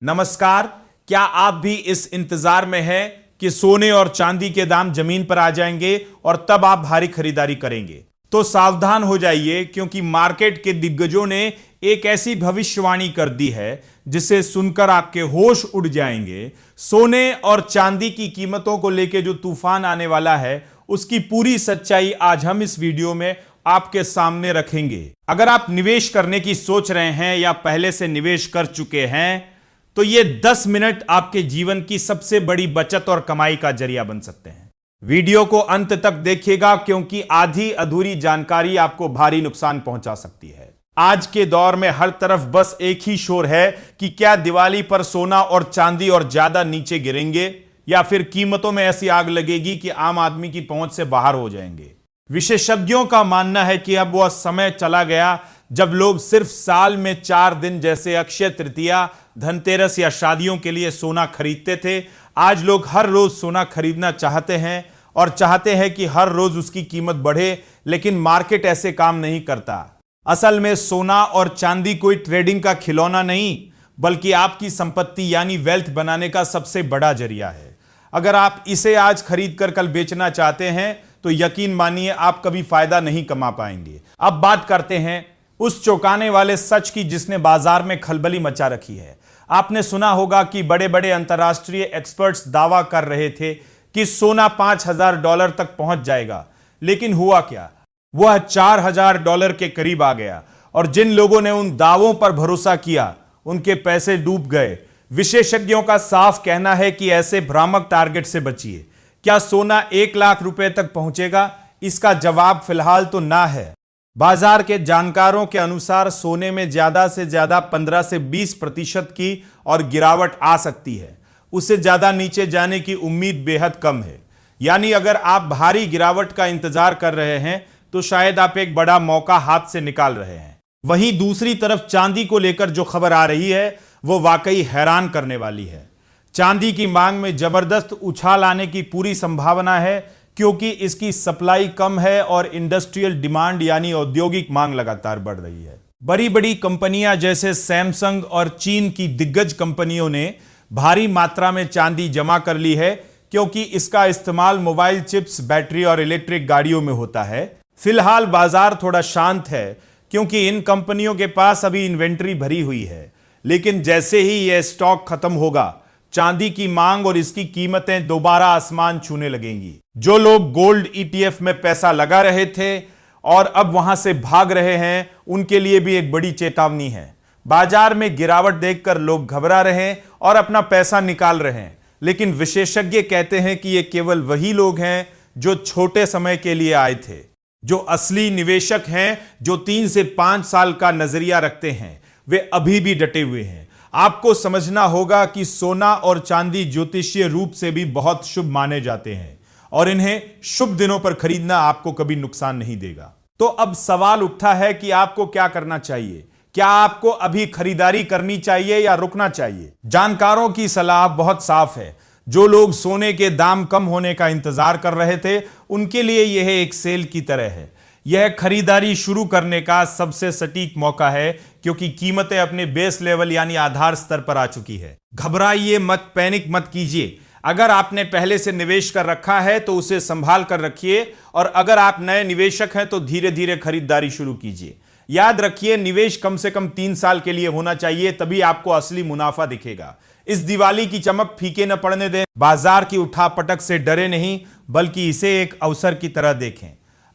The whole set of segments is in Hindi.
नमस्कार। क्या आप भी इस इंतजार में हैं कि सोने और चांदी के दाम जमीन पर आ जाएंगे और तब आप भारी खरीदारी करेंगे? तो सावधान हो जाइए, क्योंकि मार्केट के दिग्गजों ने एक ऐसी भविष्यवाणी कर दी है जिसे सुनकर आपके होश उड़ जाएंगे। सोने और चांदी की कीमतों को लेकर जो तूफान आने वाला है, उसकी पूरी सच्चाई आज हम इस वीडियो में आपके सामने रखेंगे। अगर आप निवेश करने की सोच रहे हैं या पहले से निवेश कर चुके हैं, तो ये 10 मिनट आपके जीवन की सबसे बड़ी बचत और कमाई का जरिया बन सकते हैं। वीडियो को अंत तक देखिएगा, क्योंकि आधी अधूरी जानकारी आपको भारी नुकसान पहुंचा सकती है। आज के दौर में हर तरफ बस एक ही शोर है कि क्या दिवाली पर सोना और चांदी और ज्यादा नीचे गिरेंगे, या फिर कीमतों में ऐसी आग लगेगी कि आम आदमी की पहुंच से बाहर हो जाएंगे। विशेषज्ञों का मानना है कि अब वह समय चला गया जब लोग सिर्फ साल में 4 दिन जैसे अक्षय तृतीया, धनतेरस या शादियों के लिए सोना खरीदते थे। आज लोग हर रोज सोना खरीदना चाहते हैं और चाहते हैं कि हर रोज उसकी कीमत बढ़े, लेकिन मार्केट ऐसे काम नहीं करता। असल में सोना और चांदी कोई ट्रेडिंग का खिलौना नहीं, बल्कि आपकी संपत्ति यानी वेल्थ बनाने का सबसे बड़ा जरिया है। अगर आप इसे आज खरीद कर कल बेचना चाहते हैं, तो यकीन मानिए आप कभी फायदा नहीं कमा पाएंगे। अब बात करते हैं उस चौंकाने वाले सच की जिसने बाजार में खलबली मचा रखी है। आपने सुना होगा कि बड़े बड़े अंतर्राष्ट्रीय एक्सपर्ट्स दावा कर रहे थे कि सोना $5,000 तक पहुंच जाएगा, लेकिन हुआ क्या? वह $4,000 के करीब आ गया, और जिन लोगों ने उन दावों पर भरोसा किया, उनके पैसे डूब गए। विशेषज्ञों का साफ कहना है कि ऐसे भ्रामक टारगेट से बचिए। क्या सोना 1 लाख रुपए तक पहुंचेगा? इसका जवाब फिलहाल तो ना है। बाजार के जानकारों के अनुसार सोने में ज्यादा से ज्यादा 15 से 20% की और गिरावट आ सकती है। उससे ज्यादा नीचे जाने की उम्मीद बेहद कम है। यानी अगर आप भारी गिरावट का इंतजार कर रहे हैं, तो शायद आप एक बड़ा मौका हाथ से निकाल रहे हैं। वहीं दूसरी तरफ चांदी को लेकर जो खबर आ रही है, वो वाकई हैरान करने वाली है। चांदी की मांग में जबरदस्त उछाल आने की पूरी संभावना है, क्योंकि इसकी सप्लाई कम है और इंडस्ट्रियल डिमांड यानी औद्योगिक मांग लगातार बढ़ रही है। बड़ी बड़ी कंपनियां जैसे सैमसंग और चीन की दिग्गज कंपनियों ने भारी मात्रा में चांदी जमा कर ली है, क्योंकि इसका इस्तेमाल मोबाइल चिप्स, बैटरी और इलेक्ट्रिक गाड़ियों में होता है। फिलहाल बाजार थोड़ा शांत है, क्योंकि इन कंपनियों के पास अभी इन्वेंट्री भरी हुई है। लेकिन जैसे ही यह स्टॉक खत्म होगा, चांदी की मांग और इसकी कीमतें दोबारा आसमान छूने लगेंगी। जो लोग गोल्ड ETF में पैसा लगा रहे थे और अब वहां से भाग रहे हैं, उनके लिए भी एक बड़ी चेतावनी है। बाजार में गिरावट देखकर लोग घबरा रहे हैं और अपना पैसा निकाल रहे हैं, लेकिन विशेषज्ञ कहते हैं कि ये केवल वही लोग हैं जो छोटे समय के लिए आए थे। जो असली निवेशक हैं, जो 3 से 5 साल का नजरिया रखते हैं, वे अभी भी डटे हुए हैं। आपको समझना होगा कि सोना और चांदी ज्योतिषीय रूप से भी बहुत शुभ माने जाते हैं, और इन्हें शुभ दिनों पर खरीदना आपको कभी नुकसान नहीं देगा। तो अब सवाल उठता है कि आपको क्या करना चाहिए। क्या आपको अभी खरीदारी करनी चाहिए या रुकना चाहिए? जानकारों की सलाह बहुत साफ है। जो लोग सोने के दाम कम होने का इंतजार कर रहे थे, उनके लिए यह एक सेल की तरह है। यह खरीदारी शुरू करने का सबसे सटीक मौका है, क्योंकि कीमतें अपने बेस लेवल यानी आधार स्तर पर आ चुकी है। घबराइए मत, पैनिक मत कीजिए। अगर आपने पहले से निवेश कर रखा है तो उसे संभाल कर रखिए, और अगर आप नए निवेशक हैं तो धीरे धीरे खरीदारी शुरू कीजिए। याद रखिए, निवेश कम से कम 3 साल के लिए होना चाहिए, तभी आपको असली मुनाफा दिखेगा। इस दिवाली की चमक फीके न पड़ने दें। बाजार की उठापटक से डरे नहीं, बल्कि इसे एक अवसर की तरह देखें।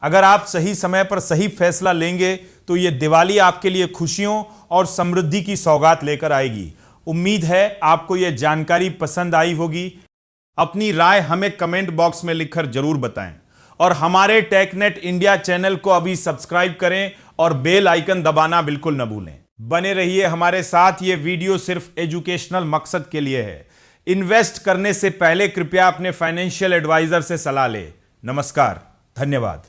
अगर आप सही समय पर सही फैसला लेंगे, तो यह दिवाली आपके लिए खुशियों और समृद्धि की सौगात लेकर आएगी। उम्मीद है आपको यह जानकारी पसंद आई होगी। अपनी राय हमें कमेंट बॉक्स में लिखकर जरूर बताएं, और हमारे टेकनेट इंडिया चैनल को अभी सब्सक्राइब करें और बेल आइकन दबाना बिल्कुल न भूलें। बने रहिए हमारे साथ। यह वीडियो सिर्फ एजुकेशनल मकसद के लिए है। इन्वेस्ट करने से पहले कृपया अपने फाइनेंशियल एडवाइजर से सलाह लें। नमस्कार, धन्यवाद।